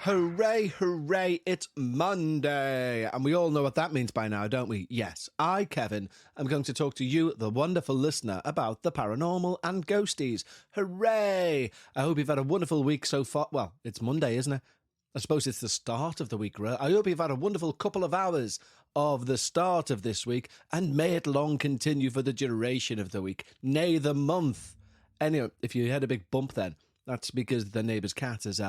Hooray, hooray, it's Monday. And we all know what that means by now, don't we? Yes, I, Kevin, am going to talk to you, the wonderful listener, about the paranormal and ghosties. Hooray! I hope you've had a wonderful week so far. Well, it's Monday, isn't it? I suppose it's the start of the week, right? I hope you've had a wonderful couple of hours of the start of this week, and may it long continue for the duration of the week, nay, the month. Anyway, if you had a big bump then, that's because the neighbour's cat has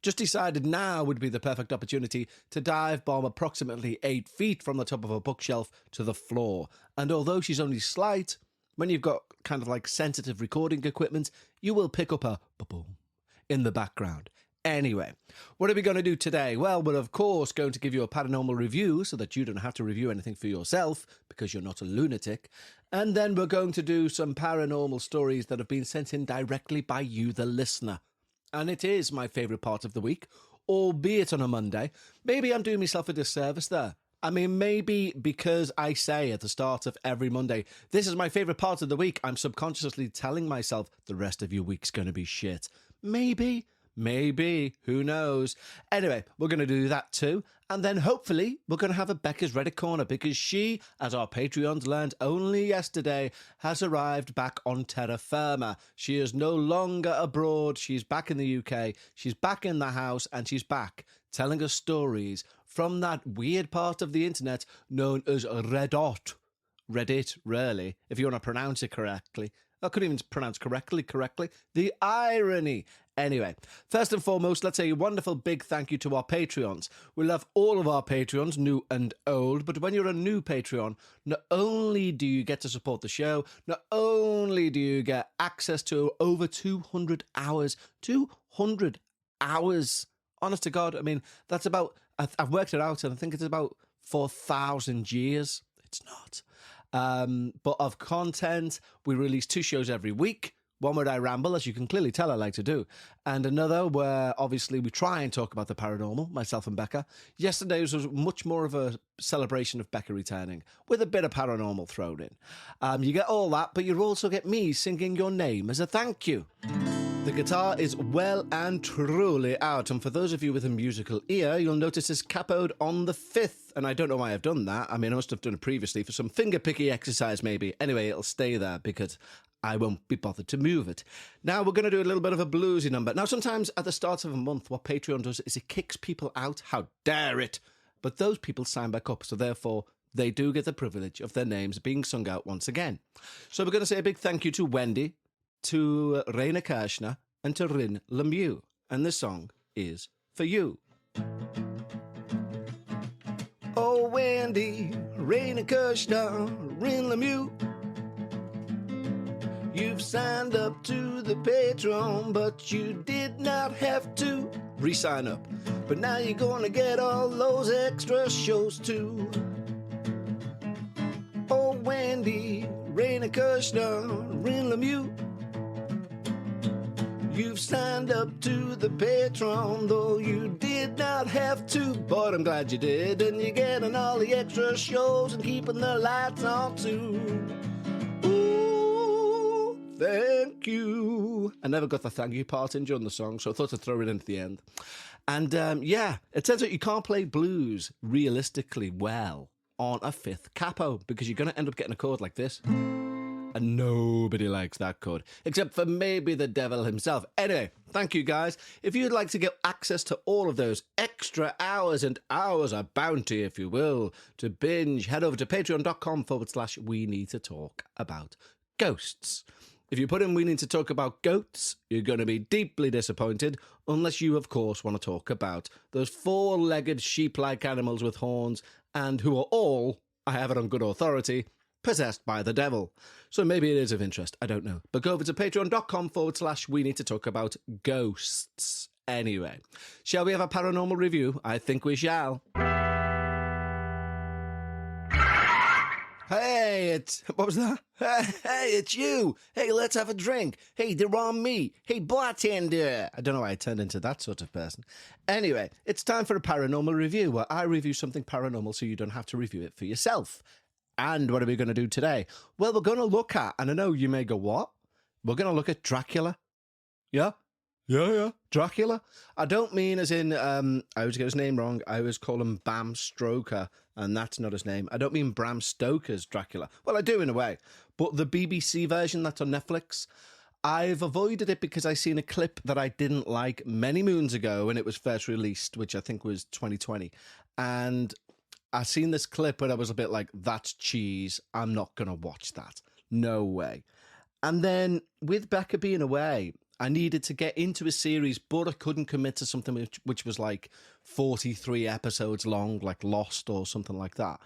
just decided now would be the perfect opportunity to dive bomb approximately 8 feet from the top of a bookshelf to the floor. And although she's only slight, when you've got kind of like sensitive recording equipment, you will pick up a boom in the background. Anyway, what are we going to do today? Well, we're of course going to give you a paranormal review so that you don't have to review anything for yourself because you're not a lunatic. And then we're going to do some paranormal stories that have been sent in directly by you, the listener. And it is my favourite part of the week, albeit on a Monday. Maybe I'm doing myself a disservice there. I mean, maybe because I say at the start of every Monday, this is my favourite part of the week, I'm subconsciously telling myself the rest of your week's going to be shit. Maybe, who knows? Anyway, we're going to do that too. And then hopefully we're going to have a Bekah's Reddit Corner because she, as our Patreons learned only yesterday, has arrived back on terra firma. She is no longer abroad. She's back in the UK. She's back in the house and she's back telling us stories from that weird part of the internet known as Reddit. Reddit, really, if you want to pronounce it correctly. I couldn't even pronounce correctly. The irony. Anyway, first and foremost, let's say a wonderful big thank you to our Patreons. We love all of our Patreons, new and old, but when you're a new Patreon, not only do you get to support the show, not only do you get access to over 200 hours, 200 hours, honest to God, I mean, that's about, I've worked it out, and I think it's about 4,000 years. It's not. But of content, we release 2 shows every week. One where I ramble, as you can clearly tell I like to do, and another where obviously we try and talk about the paranormal, myself and Bekah. Yesterday's was much more of a celebration of Bekah returning, with a bit of paranormal thrown in. You get all that, but you also get me singing your name as a thank you. The guitar is well and truly out, and for those of you with a musical ear, you'll notice it's capoed on the 5th, and I don't know why I've done that. I mean, I must have done it previously for some finger-picky exercise, maybe. Anyway, it'll stay there because I won't be bothered to move it. Now, we're going to do a little bit of a bluesy number. Now, sometimes at the start of a month, what Patreon does is it kicks people out. How dare it? But those people sign back up, so therefore they do get the privilege of their names being sung out once again. So we're going to say a big thank you to Wendy, to Raina Kirshner, and to Rin Lemieux. And this song is for you. Oh, Wendy, Raina Kirshner, Rin Lemieux, you've signed up to the Patreon, but you did not have to re-sign up. But now you're gonna get all those extra shows too. Oh, Wendy, Raina Kirshner, Rin Lemieux, you've signed up to the Patreon, though you did not have to, but I'm glad you did, and you're getting all the extra shows and keeping the lights on too. Ooh, thank you. I never got the thank you part in during the song, so I thought I'd throw it in at the end. And yeah, it turns out you can't play blues realistically well on a 5th capo, because you're going to end up getting a chord like this. And nobody likes that chord, except for maybe the devil himself. Anyway, thank you guys. If you'd like to get access to all of those extra hours and hours of bounty, if you will, to binge, head over to patreon.com/we need to talk about ghosts. If you put in we need to talk about goats, you're going to be deeply disappointed, unless you, of course, want to talk about those 4-legged sheep-like animals with horns, and who are all, I have it on good authority, possessed by the devil. So maybe it is of interest, I don't know. But go over to patreon.com/we need to talk about ghosts. Anyway, shall we have a paranormal review? I think we shall. Hey, what was that? Hey, it's you. Hey, let's have a drink. Hey, they're on me. Hey, bartender. I don't know why I turned into that sort of person. Anyway, it's time for a paranormal review where I review something paranormal so you don't have to review it for yourself. And what are we going to do today? Well, we're going to look at, and I know you may go, what? We're going to look at Dracula. Yeah? Yeah. Dracula. I don't mean as in, I always get his name wrong. I always call him Bram Stoker, and that's not his name. I don't mean Bram Stoker's Dracula. Well, I do in a way. But the BBC version that's on Netflix, I've avoided it because I seen a clip that I didn't like many moons ago when it was first released, which I think was 2020. And I seen this clip and I was a bit like, that's cheese. I'm not going to watch that. No way. And then with Bekah being away, I needed to get into a series, but I couldn't commit to something which was like 43 episodes long, like Lost or something like that.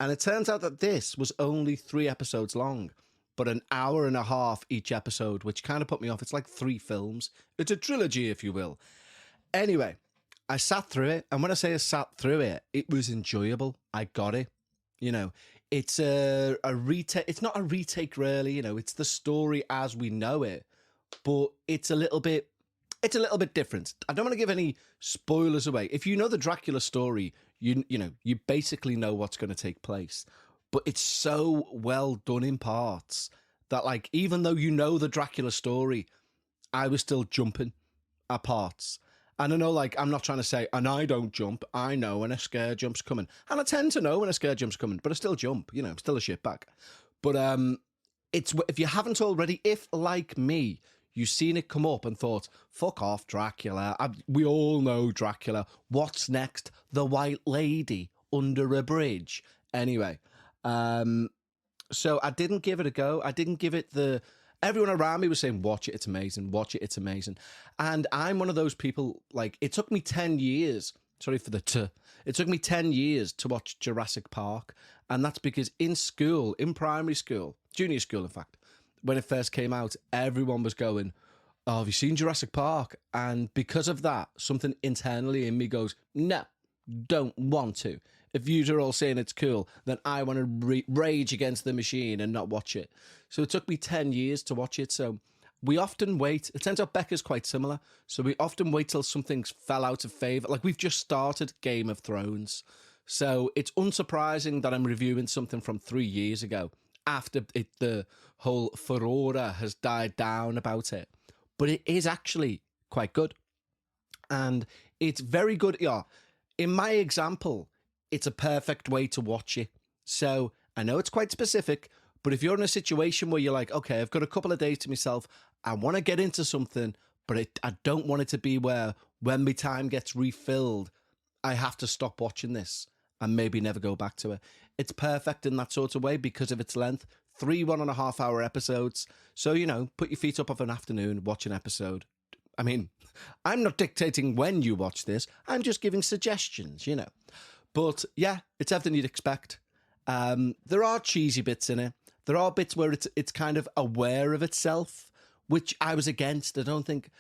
And it turns out that this was only 3 episodes long, but an hour and a half each episode, which kind of put me off. It's like 3 films. It's a trilogy, if you will. Anyway, I sat through it. And when I say I sat through it, it was enjoyable. I got it. You know, it's a retake. It's not a retake, really. You know, it's the story as we know it. But it's a little bit different. I don't want to give any spoilers away. If you know the Dracula story, you basically know what's going to take place. But it's so well done in parts that, like, even though you know the Dracula story, I was still jumping at parts. And I know, like, I'm not trying to say, and I don't jump. I know when a scare jump's coming. And I tend to know when a scare jump's coming, but I still jump. You know, I'm still a shitbag. But it's, if you haven't already, if, like me, you've seen it come up and thought, fuck off, Dracula. We all know Dracula. What's next? The White Lady under a bridge. Anyway, so I didn't give it a go. I didn't give it the... Everyone around me was saying, watch it, it's amazing. Watch it, it's amazing. And I'm one of those people, like, it took me 10 years... Sorry for the t. It took me 10 years to watch Jurassic Park. And that's because in school, in primary school, junior school, in fact, when it first came out, everyone was going, oh, have you seen Jurassic Park? And because of that, something internally in me goes, no, don't want to. If you're all saying it's cool, then I want to rage against the machine and not watch it. So it took me 10 years to watch it. So we often wait. It turns out Bekah's quite similar. So we often wait till something's fell out of favour. Like, we've just started Game of Thrones. So it's unsurprising that I'm reviewing something from 3 years ago after the whole furore has died down about it. But it is actually quite good. And it's very good. Yeah, in my example, it's a perfect way to watch it. So I know it's quite specific, but if you're in a situation where you're like, okay, I've got a couple of days to myself, I want to get into something, but I don't want it to be where when my time gets refilled, I have to stop watching this and maybe never go back to it. It's perfect in that sort of way because of its length. 3 1.5 hour episodes. So, you know, put your feet up of an afternoon, watch an episode. I mean, I'm not dictating when you watch this. I'm just giving suggestions, you know. But yeah, it's everything you'd expect. There are cheesy bits in it. There are bits where it's kind of aware of itself, which I was against. I don't think,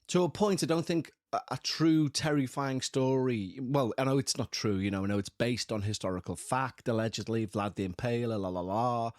to a point, I don't think a true terrifying story. Well, I know it's not true, you know. I know it's based on historical fact, allegedly. Vlad the Impaler, la la la.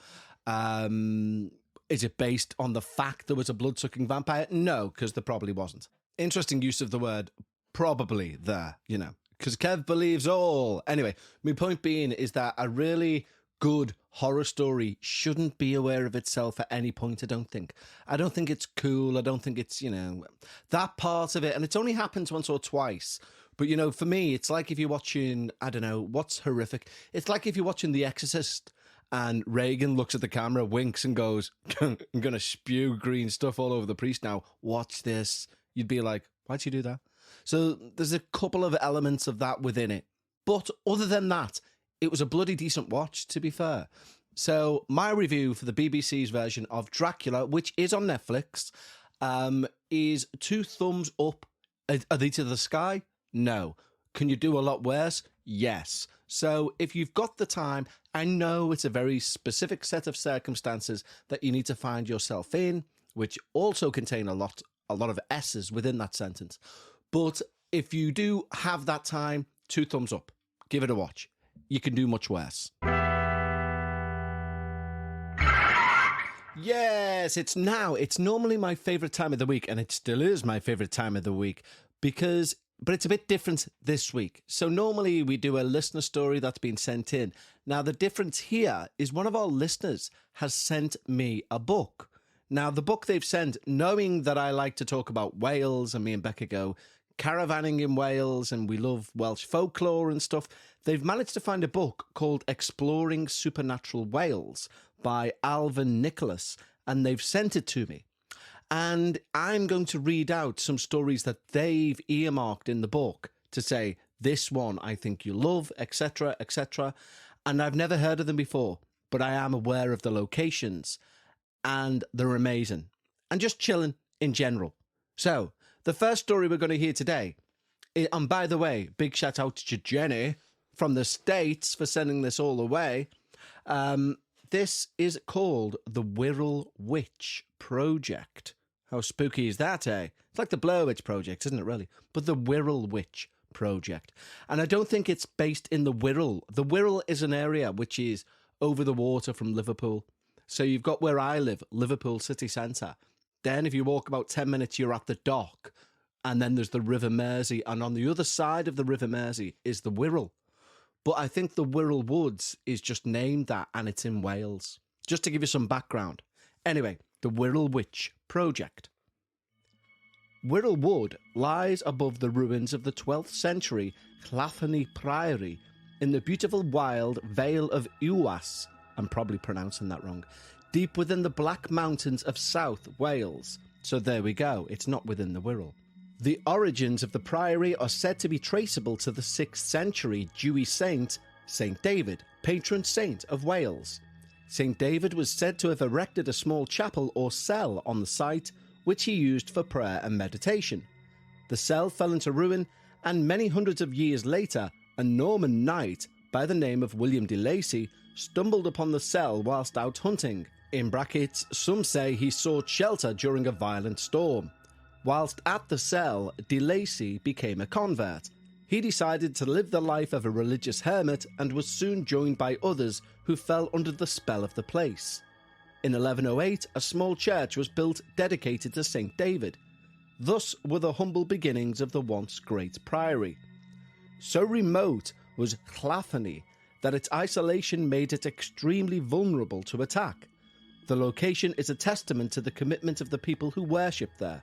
Is it based on the fact there was a blood-sucking vampire? No, because there probably wasn't. Interesting use of the word probably there, you know, because Kev believes all. Anyway, my point being is that a really good horror story shouldn't be aware of itself at any point, I don't think. I don't think it's cool. I don't think it's, you know, that part of it. And it's only happened once or twice. But, you know, for me, it's like if you're watching, I don't know, what's horrific? It's like if you're watching The Exorcist and Reagan looks at the camera, winks and goes, I'm going to spew green stuff all over the priest now. Watch this. You'd be like, why'd you do that? So there's a couple of elements of that within it. But other than that, it was a bloody decent watch, to be fair. So my review for the BBC's version of Dracula, which is on Netflix, is 2 thumbs up. Are they to the sky? No. Can you do a lot worse? Yes. So if you've got the time, I know it's a very specific set of circumstances that you need to find yourself in, which also contain a lot of S's within that sentence. But if you do have that time, 2 thumbs up. Give it a watch. You can do much worse. Yes, it's normally my favourite time of the week, and it still is my favourite time of the week, but it's a bit different this week. So normally we do a listener story that's been sent in. Now, the difference here is one of our listeners has sent me a book. Now, the book they've sent, knowing that I like to talk about Wales, and me and Bekah go caravanning in Wales, and we love Welsh folklore and stuff, they've managed to find a book called Exploring Supernatural Wales by Alvin Nicholas, and they've sent it to me. And I'm going to read out some stories that they've earmarked in the book to say, this one I think you love, etc., etc. And I've never heard of them before, but I am aware of the locations, and they're amazing. And just chilling in general. So, the first story we're going to hear today, and by the way, big shout out to Jenny from the States for sending this all the way. This is called the Wirral Witch Project. How spooky is that, eh? It's like the Blair Witch Project, isn't it, really? But the Wirral Witch Project. And I don't think it's based in the Wirral. The Wirral is an area which is over the water from Liverpool. So you've got where I live, Liverpool city centre. Then if you walk about 10 minutes, you're at the dock. And then there's the River Mersey. And on the other side of the River Mersey is the Wirral. But I think the Wirral Woods is just named that, and it's in Wales. Just to give you some background. Anyway, the Wirral Witch Project. Wirral Wood lies above the ruins of the 12th century Llanthony Priory in the beautiful wild Vale of Iwas, I'm probably pronouncing that wrong, deep within the Black Mountains of South Wales. So there we go, it's not within the Wirral. The origins of the priory are said to be traceable to the 6th century Jewish saint, Saint David, patron saint of Wales. Saint David was said to have erected a small chapel or cell on the site, which he used for prayer and meditation. The cell fell into ruin, and many hundreds of years later, a Norman knight by the name of William de Lacy stumbled upon the cell whilst out hunting. In brackets, some say he sought shelter during a violent storm. Whilst at the cell, de Lacy became a convert. He decided to live the life of a religious hermit and was soon joined by others who fell under the spell of the place. In 1108, a small church was built dedicated to St. David. Thus were the humble beginnings of the once great priory. So remote was Llanthony that its isolation made it extremely vulnerable to attack. The location is a testament to the commitment of the people who worship there.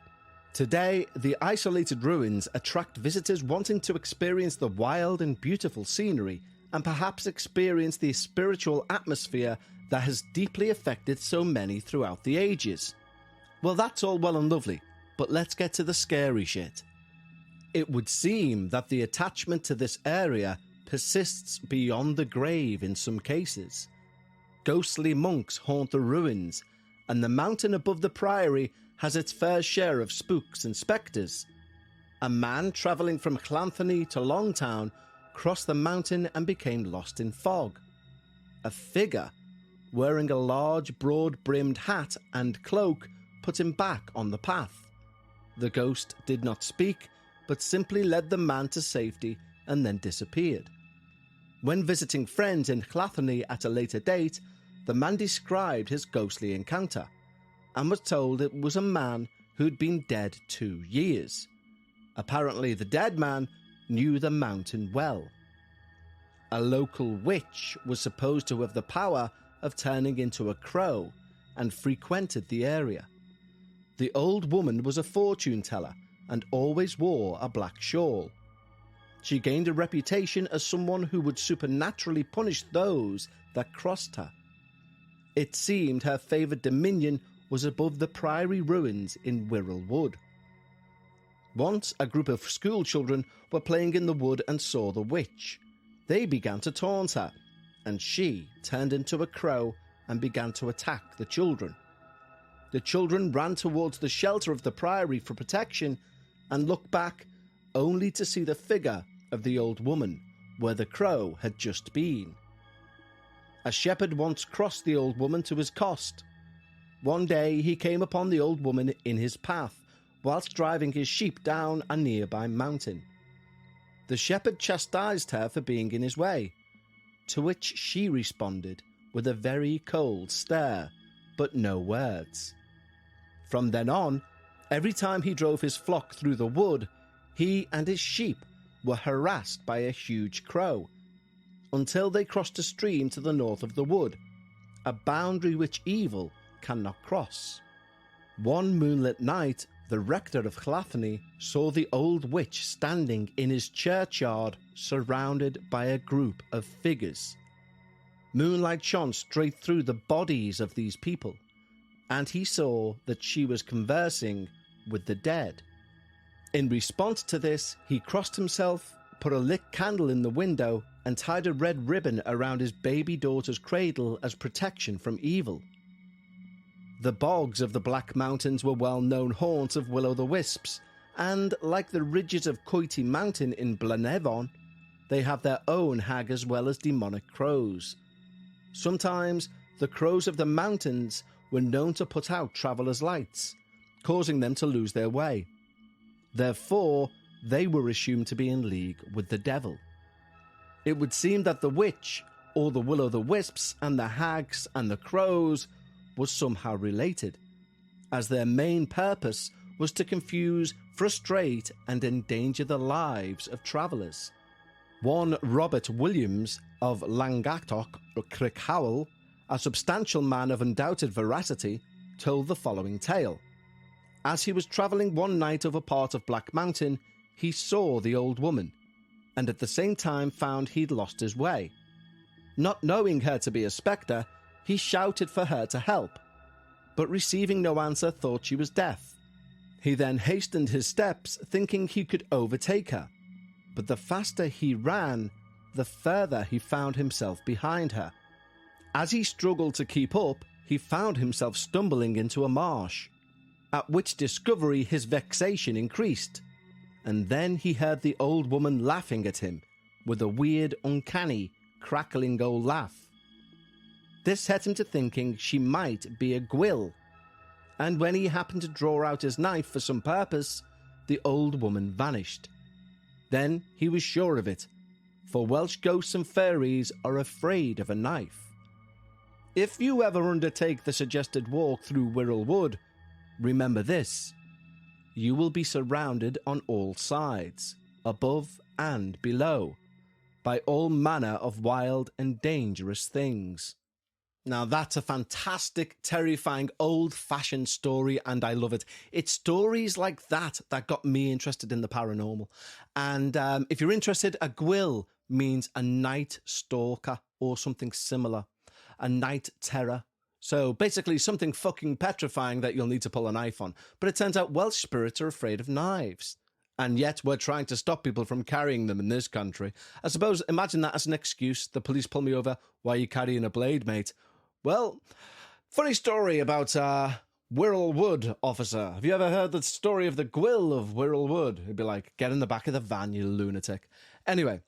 Today, the isolated ruins attract visitors wanting to experience the wild and beautiful scenery and perhaps experience the spiritual atmosphere that has deeply affected so many throughout the ages. Well, that's all well and lovely, but let's get to the scary shit. It would seem that the attachment to this area persists beyond the grave in some cases. Ghostly monks haunt the ruins, and the mountain above the priory has its fair share of spooks and spectres. A man travelling from Llanthony to Longtown crossed the mountain and became lost in fog. A figure, wearing a large broad-brimmed hat and cloak, put him back on the path. The ghost did not speak, but simply led the man to safety and then disappeared. When visiting friends in Llanthony at a later date, the man described his ghostly encounter and was told it was a man who'd been dead 2 years. Apparently the dead man knew the mountain well. A local witch was supposed to have the power of turning into a crow and frequented the area. The old woman was a fortune teller and always wore a black shawl. She gained a reputation as someone who would supernaturally punish those that crossed her. It seemed her favoured dominion was above the priory ruins in Wirral Wood. Once a group of school children were playing in the wood and saw the witch. They began to taunt her, and she turned into a crow and began to attack the children. The children ran towards the shelter of the priory for protection and looked back only to see the figure of the old woman where the crow had just been. A shepherd once crossed the old woman to his cost. One day he came upon the old woman in his path whilst driving his sheep down a nearby mountain. The shepherd chastised her for being in his way, to which she responded with a very cold stare, but no words. From then on, every time he drove his flock through the wood, he and his sheep were harassed by a huge crow, until they crossed a stream to the north of the wood, a boundary which evil cannot cross. One moonlit night, the rector of Llafni saw the old witch standing in his churchyard, surrounded by a group of figures. Moonlight shone straight through the bodies of these people, and he saw that she was conversing with the dead. In response to this, he crossed himself, put a lit candle in the window, and tied a red ribbon around his baby daughter's cradle as protection from evil. The bogs of the Black Mountains were well-known haunts of will-o'-the-wisps, and like the ridges of Coity Mountain in Blanevon, they have their own hag as well as demonic crows. Sometimes the crows of the mountains were known to put out travellers' lights, causing them to lose their way. Therefore, they were assumed to be in league with the devil. It would seem that the witch, or the will-o'-the-wisps, and the hags and the crows was somehow related, as their main purpose was to confuse, frustrate, and endanger the lives of travellers. One Robert Williams of Langattock, or Crickhowell, a substantial man of undoubted veracity, told the following tale. As he was travelling one night over part of Black Mountain, he saw the old woman, and at the same time found he'd lost his way. Not knowing her to be a spectre, he shouted for her to help, but receiving no answer thought she was deaf. He then hastened his steps, thinking he could overtake her, but the faster he ran, the further he found himself behind her. As he struggled to keep up, he found himself stumbling into a marsh, at which discovery his vexation increased, and then he heard the old woman laughing at him with a weird, uncanny, crackling old laugh. This set him to thinking she might be a gwill, and when he happened to draw out his knife for some purpose, the old woman vanished. Then he was sure of it, for Welsh ghosts and fairies are afraid of a knife. If you ever undertake the suggested walk through Wirral Wood, remember this: you will be surrounded on all sides, above and below, by all manner of wild and dangerous things. Now that's a fantastic, terrifying, old-fashioned story, and I love it. It's stories like that that got me interested in the paranormal. And if you're interested, a gwill means a night stalker or something similar, a night terror. So basically something fucking petrifying that you'll need to pull a knife on. But it turns out Welsh spirits are afraid of knives. And yet we're trying to stop people from carrying them in this country. I suppose, imagine that as an excuse. The police pull me over. Why are you carrying a blade, mate? Well, funny story about Wirral Wood, officer. Have you ever heard the story of the gwill of Wirral Wood? He'd be like, get in the back of the van, you lunatic. Anyway,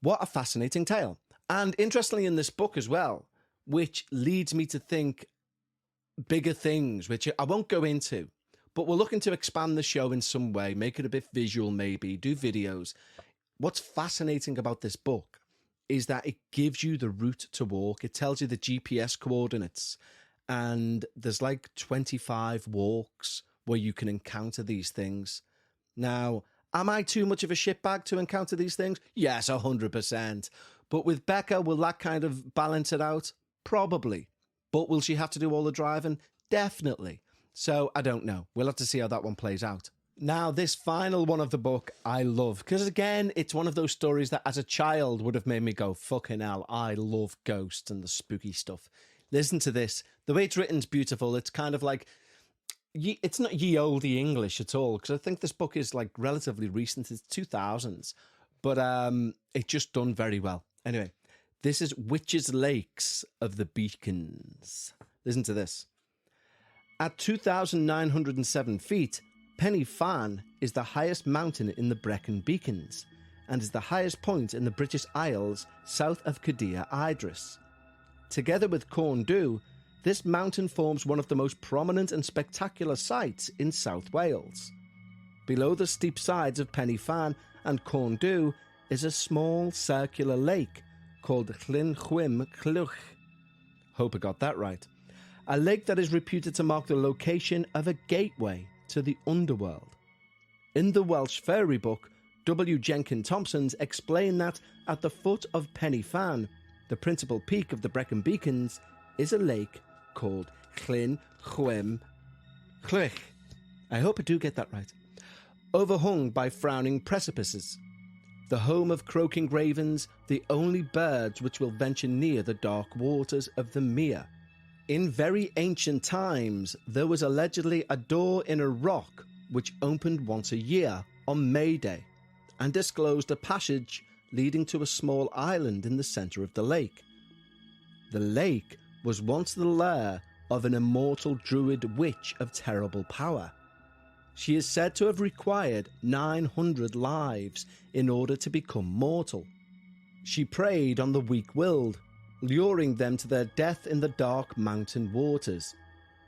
what a fascinating tale. And interestingly in this book as well, which leads me to think bigger things, which I won't go into, but we're looking to expand the show in some way, make it a bit visual maybe, do videos. What's fascinating about this book is that it gives you the route to walk. It tells you the GPS coordinates, and there's like 25 walks where you can encounter these things. Now, am I too much of a shitbag to encounter these things? Yes, 100%. But with Bekah, will that kind of balance it out? Probably. But will she have to do all the driving? Definitely. So I don't know. We'll have to see how that one plays out. Now, this final one of the book I love, because again, it's one of those stories that as a child would have made me go, fucking hell, I love ghosts and the spooky stuff. Listen to this. The way it's written's beautiful. It's kind of like, it's not ye olde English at all, because I think this book is like relatively recent. It's 2000s, but it's just done very well. Anyway, this is Witches' Lakes of the Beacons. Listen to this. At 2,907 feet, Pen y Fan is the highest mountain in the Brecon Beacons and is the highest point in the British Isles south of Cadir Idris. Together with Corn Du, this mountain forms one of the most prominent and spectacular sights in South Wales. Below the steep sides of Pen y Fan and Corn Du is a small circular lake called Llyn Chwym Clwch. Hope I got that right. A lake that is reputed to mark the location of a gateway to the underworld. In the Welsh fairy book, W. Jenkins Thompson's explain that at the foot of Pen y Fan, the principal peak of the Brecon Beacons, is a lake called Llyn Chwym Click. I hope I do get that right. Overhung by frowning precipices. The home of croaking ravens, the only birds which will venture near the dark waters of the mere. In very ancient times, there was allegedly a door in a rock which opened once a year on May Day and disclosed a passage leading to a small island in the centre of the lake. The lake was once the lair of an immortal druid witch of terrible power. She is said to have required 900 lives in order to become mortal. She preyed on the weak-willed, luring them to their death in the dark mountain waters.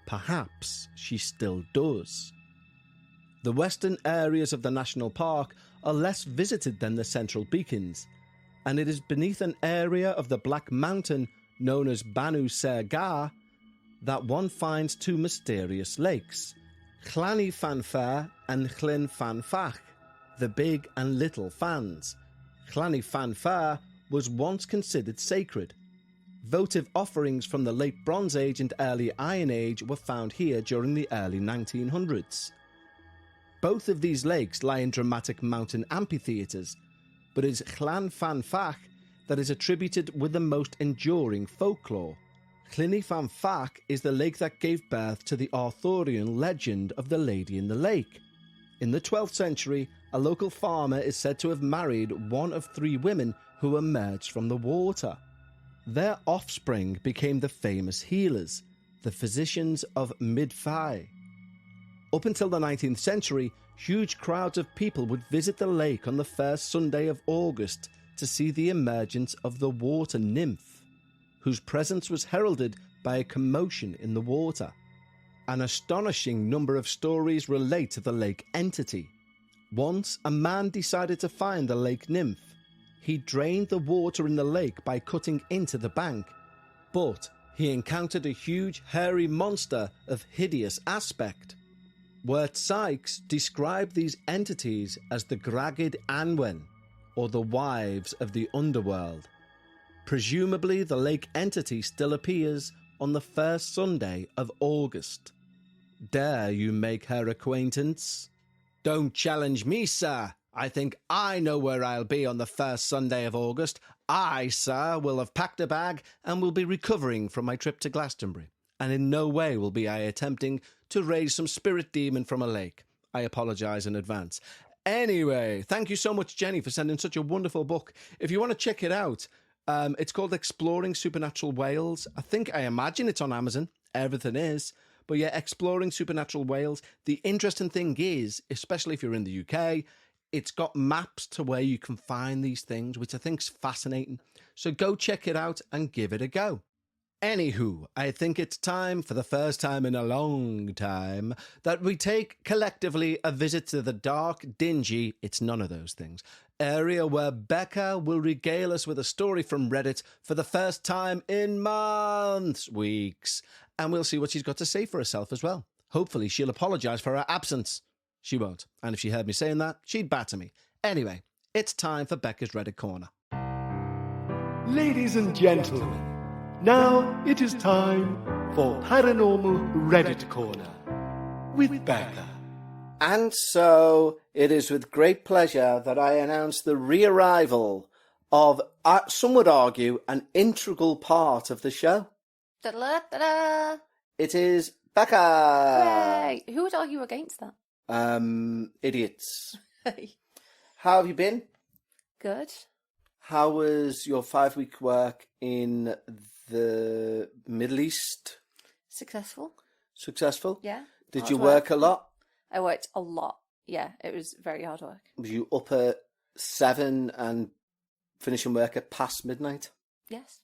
Perhaps she still does. The western areas of the national park are less visited than the central beacons, and it is beneath an area of the Black Mountain known as Banu Sergar that one finds two mysterious lakes, Llanni Fanfair and Llyn Fanfach, the big and little fans. Llanni Fanfair was once considered sacred. Votive offerings from the late Bronze Age and early Iron Age were found here during the early 1900s. Both of these lakes lie in dramatic mountain amphitheatres, but it is Llan Fanfach that is attributed with the most enduring folklore. Llanni Fanfach is the lake that gave birth to the Arthurian legend of the Lady in the Lake. In the 12th century, a local farmer is said to have married one of 3 women who emerged from the water. Their offspring became the famous healers, the physicians of Midfai. Up until the 19th century, huge crowds of people would visit the lake on the first Sunday of August to see the emergence of the water nymph, whose presence was heralded by a commotion in the water. An astonishing number of stories relate to the lake entity. Once, a man decided to find the lake nymph. He drained the water in the lake by cutting into the bank, but he encountered a huge hairy monster of hideous aspect. Wirt Sykes described these entities as the Gragid Anwen, or the wives of the underworld. Presumably the lake entity still appears on the first Sunday of August. Dare you make her acquaintance? Don't challenge me, sir. I think I know where I'll be on the first Sunday of August. I, sir, will have packed a bag and will be recovering from my trip to Glastonbury. And in no way will be I attempting to raise some spirit demon from a lake. I apologise in advance. Anyway, thank you so much, Jenny, for sending such a wonderful book. If you want to check it out, it's called Exploring Supernatural Wales. I imagine it's on Amazon. Everything is. But yeah, Exploring Supernatural Wales. The interesting thing is, especially if you're in the UK, it's got maps to where you can find these things, which I think is fascinating. So go check it out and give it a go. Anywho, I think it's time, for the first time in a long time, that we take collectively a visit to the dark, dingy, it's none of those things, area where Bekah will regale us with a story from Reddit for the first time in months, weeks, and we'll see what she's got to say for herself as well. Hopefully she'll apologise for her absence. She won't, and if she heard me saying that, she'd batter me. Anyway, it's time for Bekah's Reddit Corner. Ladies and gentlemen, now it is time for Paranormal Reddit Corner with Bekah. And so it is with great pleasure that I announce the re-arrival of, some would argue, an integral part of the show. Da-da-da-da. It is Bekah. Hooray! Who would argue against that? Idiots. How have you been? Good. How was your 5-week work in the Middle East? Successful. Successful? Yeah. Did Hard you work a lot? I worked a lot. Yeah, it was very hard work. Was you up at 7 and finishing work at past midnight? Yes.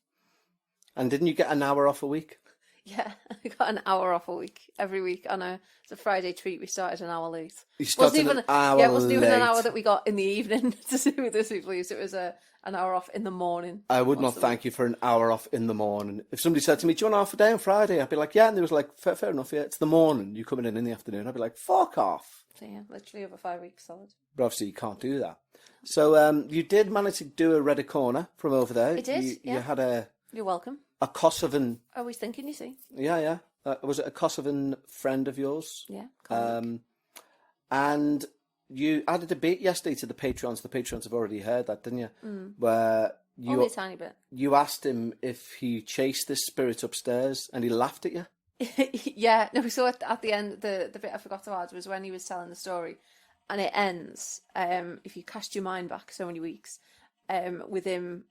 And didn't you get an hour off a week? Yeah, I got an hour off a week. Every week on it's a Friday treat, we started an hour late. You started an hour late? Yeah, it wasn't even an hour that we got in the evening to do with this week, please. It was an hour off in the morning. I would not thank you for an hour off in the morning. If somebody said to me, do you want half a day on Friday? I'd be like, yeah. And they was like, fair enough, yeah. It's the morning. You coming in the afternoon. I'd be like, fuck off. So yeah, literally over 5 weeks solid. But obviously you can't do that. So you did manage to do a Reddit Corner from over there. It did, yeah. You had a... You're welcome. A Kosovan... Always thinking, you see. Yeah. was it a Kosovan friend of yours? Yeah. And you had a debate yesterday to the Patreons. The Patreons have already heard that, didn't you? Where Only a tiny bit. you asked him if he chased this spirit upstairs, and he laughed at you. Yeah, no, so at the end, the bit I forgot to add was when he was telling the story, and it ends, if you cast your mind back so many weeks, with him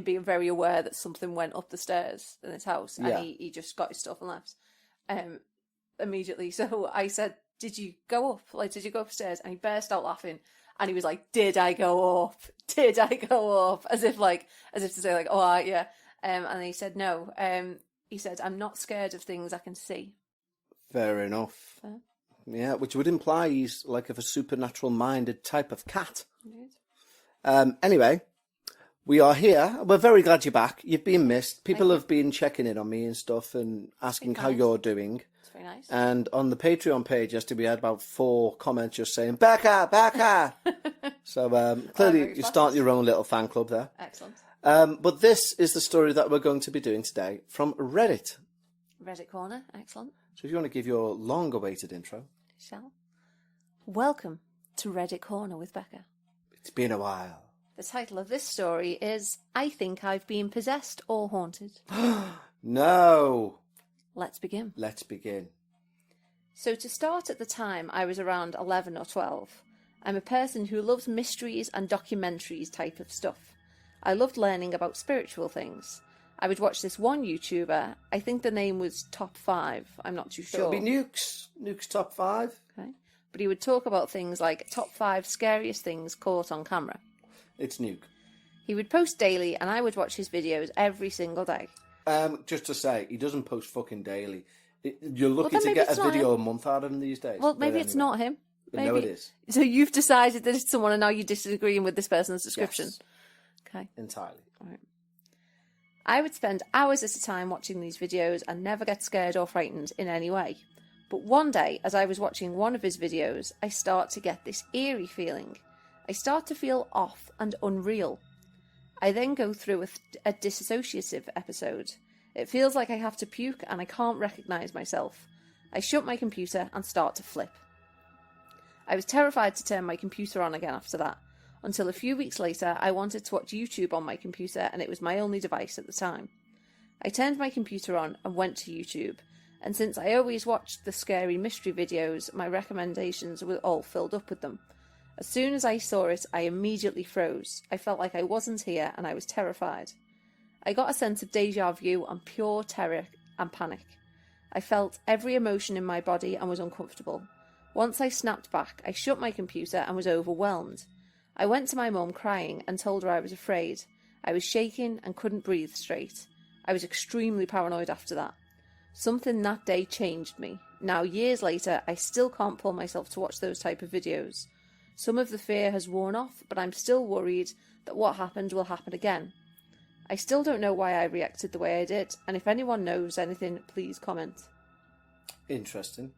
being very aware that something went up the stairs in his house, and he just got his stuff and left immediately. So I said, did you go up? Like, did you go upstairs? And he burst out laughing, and he was like, did I go up? Did I go up? As if to say, like, oh, yeah. And he said, no. He said, I'm not scared of things I can see. Fair enough. Fair. Yeah, which would imply he's like of a supernatural-minded type of cat. Indeed. Anyway, we are here. We're very glad you're back. You've been missed. People have been checking in on me and stuff and asking how you're doing. It's very nice. And on the Patreon page yesterday, we had about 4 comments just saying, Bekah, Bekah! So clearly you start your own little fan club there. Excellent. But this is the story that we're going to be doing today from Reddit. Reddit Corner, excellent. So if you want to give your long-awaited intro. Shall. Welcome to Reddit Corner with Bekah. It's been a while. The title of this story is I Think I've Been Possessed or Haunted. No! Let's begin. Let's begin. So to start, at the time I was around 11 or 12. I'm a person who loves mysteries and documentaries type of stuff. I loved learning about spiritual things. I would watch this one YouTuber. I think the name was Top 5. I'm not too sure. It'll be Nuke's. Nuke's Top 5. Okay. But he would talk about things like Top 5 scariest things caught on camera. It's Nuke. He would post daily and I would watch his videos every single day. Just to say, he doesn't post fucking daily. You're lucky then to maybe get a it's not video him. a month out of him these days. Well, maybe But it's anyway. not him. Maybe. No, it is. So you've decided that it's someone and now you're disagreeing with this person's description. Yes. Okay. Entirely. Right. I would spend hours at a time watching these videos and never get scared or frightened in any way. But one day, as I was watching one of his videos, I start to get this eerie feeling. I start to feel off and unreal. I then go through a dissociative episode. It feels like I have to puke and I can't recognise myself. I shut my computer and start to flip. I was terrified to turn my computer on again after that, until a few weeks later I wanted to watch YouTube on my computer and it was my only device at the time. I turned my computer on and went to YouTube, and since I always watched the scary mystery videos, my recommendations were all filled up with them. As soon as I saw it, I immediately froze. I felt like I wasn't here and I was terrified. I got a sense of déjà vu and pure terror and panic. I felt every emotion in my body and was uncomfortable. Once I snapped back, I shut my computer and was overwhelmed. I went to my mum crying and told her I was afraid. I was shaking and couldn't breathe straight. I was extremely paranoid after that. Something that day changed me. Now, years later, I still can't pull myself to watch those type of videos. Some of the fear has worn off, but I'm still worried that what happened will happen again. I still don't know why I reacted the way I did, and if anyone knows anything, please comment. Interesting.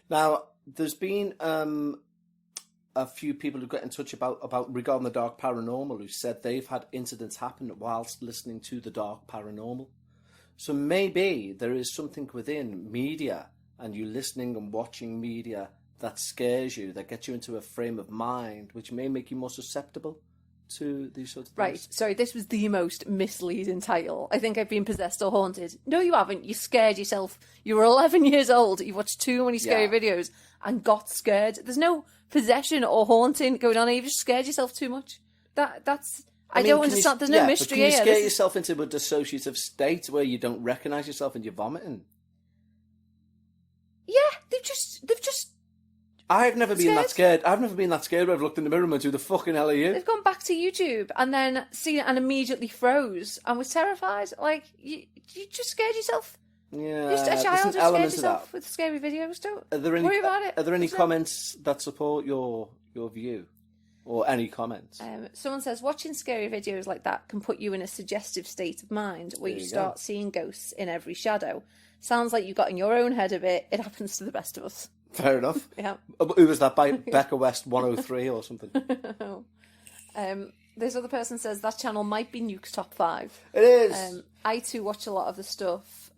Now, there's been a few people who got in touch about regarding the dark paranormal who said they've had incidents happen whilst listening to the dark paranormal. So maybe there is something within media and you listening and watching media that scares you, that gets you into a frame of mind, which may make you more susceptible to these sorts of things. Right, sorry, this was the most misleading title. I think I've been possessed or haunted. No, you haven't. You scared yourself. You were 11 years old. You watched too many scary videos and got scared. There's no possession or haunting going on. You just scared yourself too much. That's... I don't understand. There's no mystery here. Can you scare This yourself into a dissociative state where you don't recognise yourself and you're vomiting? Yeah, they've just... I've never been that scared. I've never been that scared where I've looked in the mirror and went, who the fucking hell are you? They've gone back to YouTube and then seen it and immediately froze and was terrified. Like, you just scared yourself. Yeah, Just a child who scared yourself with scary videos. Don't worry about it. Are there any comments that support your view? Or any comments? Someone says, watching scary videos like that can put you in a suggestive state of mind where you start seeing ghosts in every shadow. Sounds like you got in your own head a bit. It happens to the best of us. Fair enough. Yeah. Who was that by? Bekah West 103 or something? This other person says that channel might be Nuke's Top 5. It is. I too watch a lot of the stuff.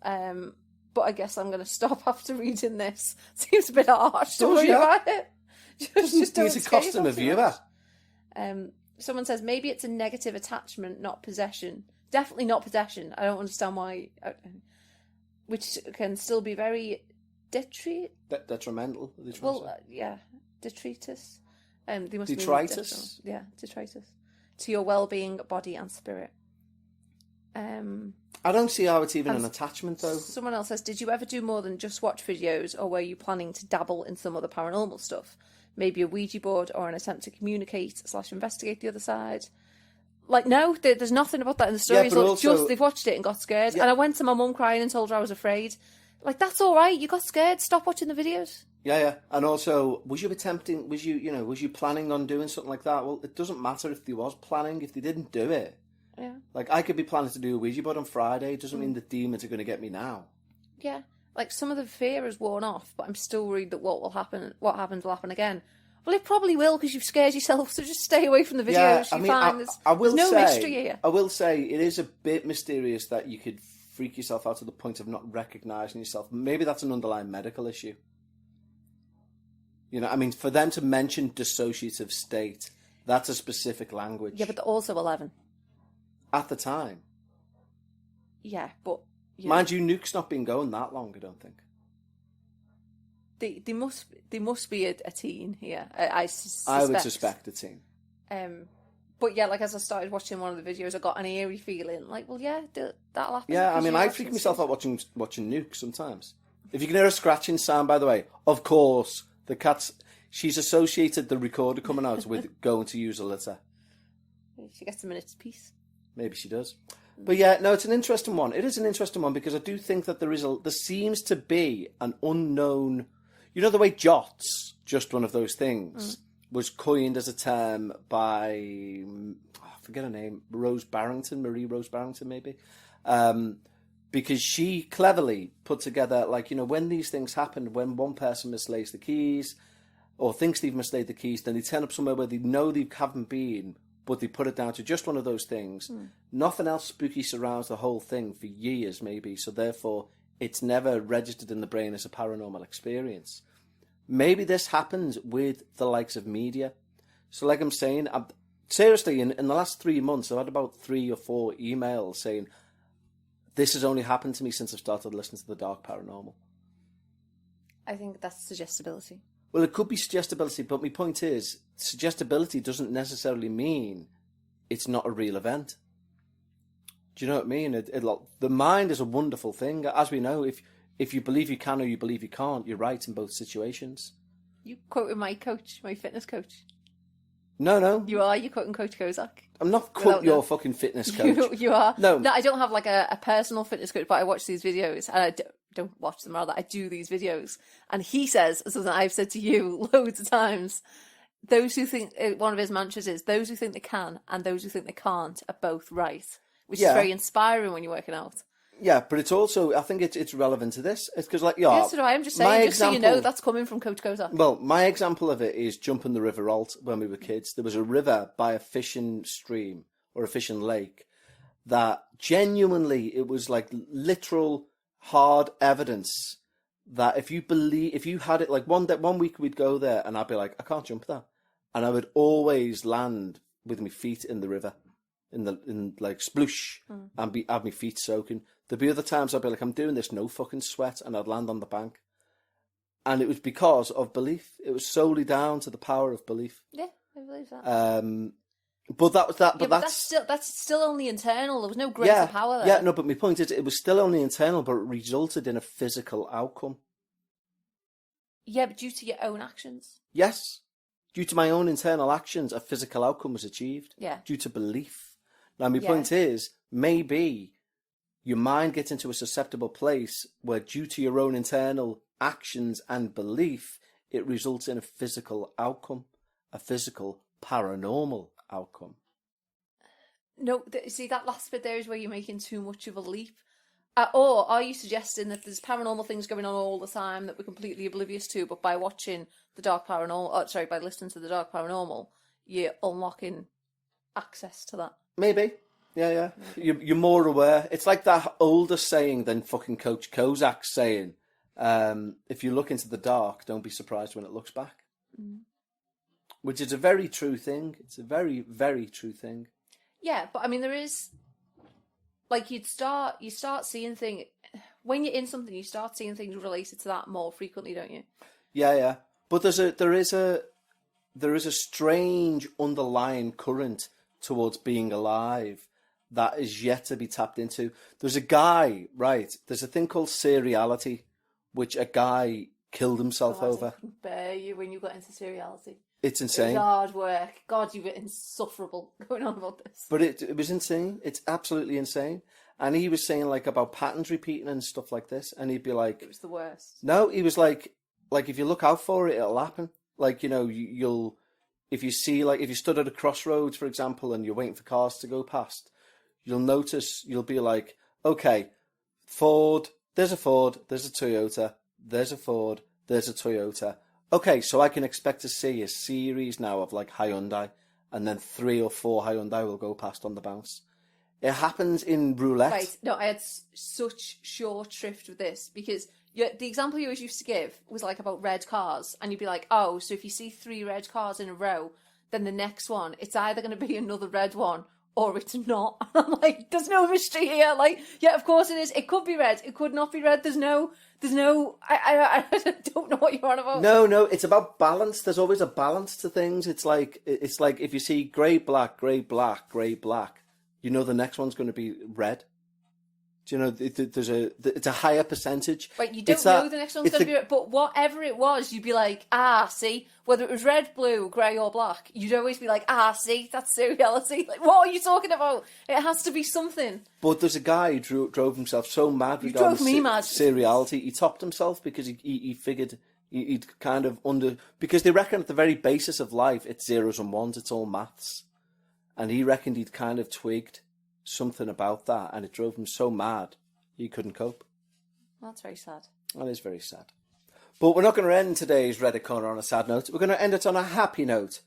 but I guess I'm going to stop after reading this. Seems a bit harsh to Does, worry yeah. about it. Just don't Need to scare cost them a yourself too viewer. much. Someone says maybe it's a negative attachment, not possession. Definitely not possession. I don't understand why. Which can still be very Detrimental. well, yeah, detritus. They must mean Detritus? yeah, detritus to your well-being, body and spirit. I don't see how it's even an attachment, though. Someone else says, did you ever do more than just watch videos, or were you planning to dabble in some other paranormal stuff? Maybe a Ouija board or an attempt to communicate / investigate the other side? Like, no, there's nothing about that in the story. Yeah, It's but like, also- just they've watched it and got scared. Yeah. And I went to my mum crying and told her I was afraid. Like, that's all right. You got scared. Stop watching the videos. Yeah. And also, was you planning on doing something like that? Well, it doesn't matter if they was planning, if they didn't do it. Yeah. Like, I could be planning to do a Ouija board on Friday. It doesn't mean the demons are going to get me now. Yeah. Like, some of the fear has worn off, but I'm still worried that what happens will happen again. Well, it probably will, because you've scared yourself, so just stay away from the videos. Yeah, I You mean, find there's no mystery here. I will say, it is a bit mysterious that you could freak yourself out to the point of not recognising yourself. Maybe that's an underlying medical issue. You know, I mean, for them to mention dissociative state, that's a specific language. Yeah, but they're also 11. At the time. Yeah, but... Yeah. Mind you, Nuke's not been going that long, I don't think. They must be a teen here. I suspect. I would suspect a teen. But yeah, like as I started watching one of the videos, I got an eerie feeling. Like, well, yeah, that'll happen. Yeah, I because mean, you're I watching freak myself stuff. out watching Nuke sometimes. If you can hear a scratching sound, by the way, of course, the cat's... She's associated the recorder coming out with going to use a litter. She gets a minute's peace. Maybe she does. But yeah, no, it's an interesting one. It is an interesting one because I do think that there seems to be an unknown... You know the way jots, just one of those things, was coined as a term by, I forget her name, Marie Rose Barrington, maybe? Because she cleverly put together, like, you know, when these things happen, when one person mislays the keys, or thinks they've mislaid the keys, then they turn up somewhere where they know they haven't been, but they put it down to just one of those things. Nothing else spooky surrounds the whole thing for years, maybe, so therefore it's never registered in the brain as a paranormal experience. Maybe this happens with the likes of media. So like I'm saying, seriously, in the last 3 months, I've had about 3 or 4 emails saying, this has only happened to me since I've started listening to the Dark Paranormal. I think that's suggestibility. Well, it could be suggestibility, but my point is, suggestibility doesn't necessarily mean it's not a real event. Do you know what I mean? The mind is a wonderful thing. As we know, if you believe you can or you believe you can't, you're right in both situations. You quoted my coach, my fitness coach. No. You're quoting Coach Kozak. I'm not quoting your fucking fitness coach. You are. No, I don't have like a personal fitness coach, but I watch these videos, and I don't watch them, rather. I do these videos. And he says something I've said to you loads of times. Those who think, one of his mantras is, those who think they can and those who think they can't are both right. Which is very inspiring when you're working out. Yeah, but it's also, I think it's relevant to this. It's because, like, Yes, so do I. I'm just saying, just so you know, that's coming from Coach Kozak. Well, my example of it is jumping the River Alt when we were kids. There was a river by a fishing stream or a fishing lake that genuinely, it was like literal hard evidence that if you had it, like one week we'd go there and I'd be like, I can't jump that. And I would always land with my feet in the river. In like sploosh and have my feet soaking. There'd be other times I'd be like, I'm doing this, no fucking sweat, and I'd land on the bank. And it was because of belief. It was solely down to the power of belief. Yeah, I believe that. But that was that. But that's still only internal. There was no greater power there. Yeah, no. But my point is, it was still only internal, but it resulted in a physical outcome. Yeah, but due to your own actions. Yes, due to my own internal actions, a physical outcome was achieved. Yeah. Due to belief. Now, my point is, maybe your mind gets into a susceptible place where, due to your own internal actions and belief, it results in a physical outcome, a physical paranormal outcome. No, see, that last bit there is where you're making too much of a leap. Or are you suggesting that there's paranormal things going on all the time that we're completely oblivious to, but by watching the Dark Paranormal, by listening to the Dark Paranormal, you're unlocking access to that? Maybe. Yeah. You're more aware. It's like that older saying than fucking Coach Kozak's saying, if you look into the dark, don't be surprised when it looks back. Which is a very true thing. It's a very, very true thing. Yeah, but I mean, there is, like, you start seeing things, when you're in something, you start seeing things related to that more frequently, don't you? Yeah. But there is a strange underlying current towards being alive that is yet to be tapped into. There's a guy, right? There's a thing called seriality, which a guy killed himself over. I can bear you when you got into seriality. It's insane. It was hard work. God, you were insufferable going on about this. But it was insane. It's absolutely insane. And he was saying like about patterns repeating and stuff like this, and he'd be like, it was the worst. No, he was like if you look out for it, it'll happen. Like, you know, you'll if you stood at a crossroads, for example, and you're waiting for cars to go past, you'll notice, you'll be like, okay, Ford, there's a Toyota, there's a Ford, there's a Toyota. Okay, so I can expect to see a series now of like Hyundai, and then 3 or 4 Hyundai will go past on the bounce. It happens in roulette. Right, no, I had such short shrift with this, because the example you always used to give was like about red cars, and you'd be like, oh, so if you see 3 red cars in a row, then the next one, it's either going to be another red one, or it's not. I'm like, there's no mystery here. Like, yeah, of course it is. It could be red. It could not be red. There's no, I don't know what you're on about. No, it's about balance. There's always a balance to things. It's like if you see grey, black, grey, black, grey, black, you know the next one's going to be red. Do you know, it's a higher percentage. Right, you don't know the next one's going to be red, but whatever it was, you'd be like, see, whether it was red, blue, grey or black, you'd always be like, see, that's seriality. Like, what are you talking about? It has to be something. But there's a guy who drove himself so mad regarding seriality, he topped himself because he figured he'd kind of because they reckon at the very basis of life, it's zeros and ones, it's all maths. And he reckoned he'd kind of twigged something about that, and it drove him so mad he couldn't cope. That's very sad. That is very sad. But we're not going to end today's Reddit Corner on a sad note. We're going to end it on a happy note,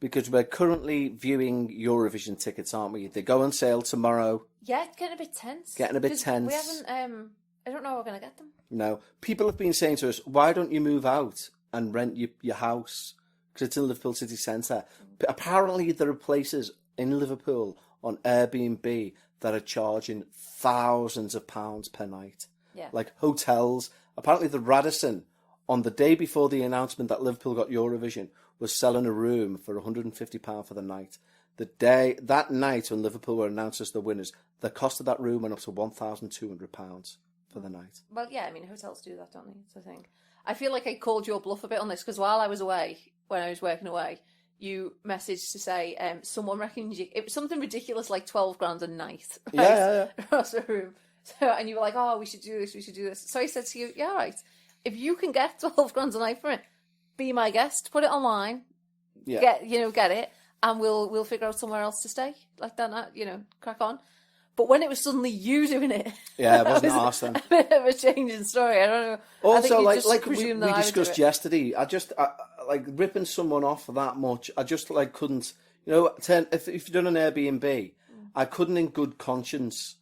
because we're currently viewing Eurovision tickets, aren't we? They go on sale tomorrow. Yeah, it's getting a bit tense. We haven't I don't know how we're going to get them. No. People have been saying to us, why don't you move out and rent your house? Because it's in Liverpool city centre. But apparently there are places in Liverpool on Airbnb that are charging thousands of pounds per night. Yeah. Like hotels. Apparently the Radisson, on the day before the announcement that Liverpool got Eurovision, was selling a room for £150 for the night. That night when Liverpool were announced as the winners, the cost of that room went up to £1,200 for the night. Well, yeah, I mean, hotels do that, don't they? It's a thing. I feel like I called your bluff a bit on this, because while I was away, when I was working away, you messaged to say someone reckons it was something ridiculous like 12 grand a night. Right? Yeah. Across the room. So, and you were like, oh, we should do this. So I said to you, yeah, right. If you can get 12 grand a night for it, be my guest, put it online, get it, and we'll figure out somewhere else to stay. Like that, crack on. But when it was suddenly you doing it, yeah, it wasn't awesome. A bit of a change in story. I don't know. Also, like we discussed yesterday, I like ripping someone off for that much. I just couldn't. If you've done an Airbnb, I couldn't in good conscience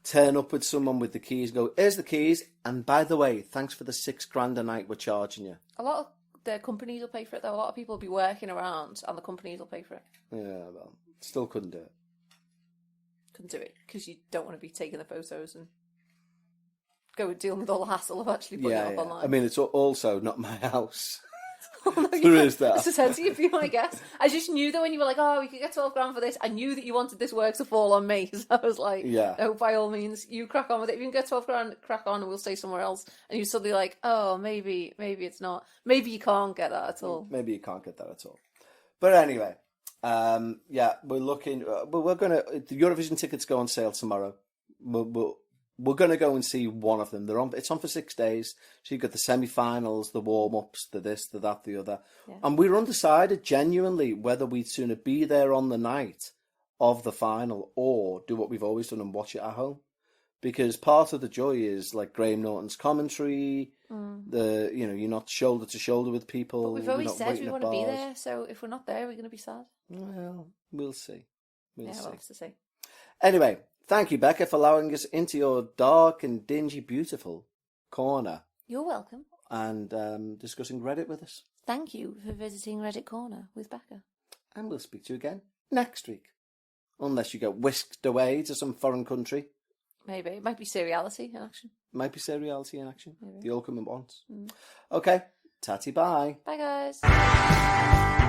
turn up with someone with the keys. Go, here's the keys, and by the way, thanks for the £6 grand a night we're charging you. A lot of the companies will pay for it, though. A lot of people will be working around, and the companies will pay for it. Yeah, well, still couldn't do it. Couldn't do it because you don't want to be taking the photos and dealing with all the hassle of actually putting it up online. I mean, it's also not my house. There is that. As I said to you, be my guest. I just knew that when you were like, oh, we could get 12 grand for this, I knew that you wanted this work to fall on me. So I was like, no, by all means, you crack on with it. If you can get 12 grand, crack on and we'll stay somewhere else. And you're suddenly like, oh, maybe it's not. Maybe you can't get that at all. Maybe you can't get that at all. But anyway, we're looking. The Eurovision tickets go on sale tomorrow. We're going to go and see one of them. It's on for 6 days. So you've got the semi-finals, the warm-ups, the this, the that, the other. Yeah. And we were undecided, genuinely, whether we'd sooner be there on the night of the final or do what we've always done and watch it at home. Because part of the joy is like Graham Norton's commentary, you're not shoulder to shoulder with people. But we've always said we want to be there, so if we're not there, we're going to be sad. Well, we'll see. We'll have to see. Anyway, thank you, Bekah, for allowing us into your dark and dingy, beautiful corner You're welcome. and discussing Reddit with us. Thank you for visiting Reddit Corner with Bekah. And we'll speak to you again next week. Unless you get whisked away to some foreign country. Maybe. It might be seriality in action. Might be seriality in action. Maybe. The all come at once. Okay, tatty bye. Bye, guys.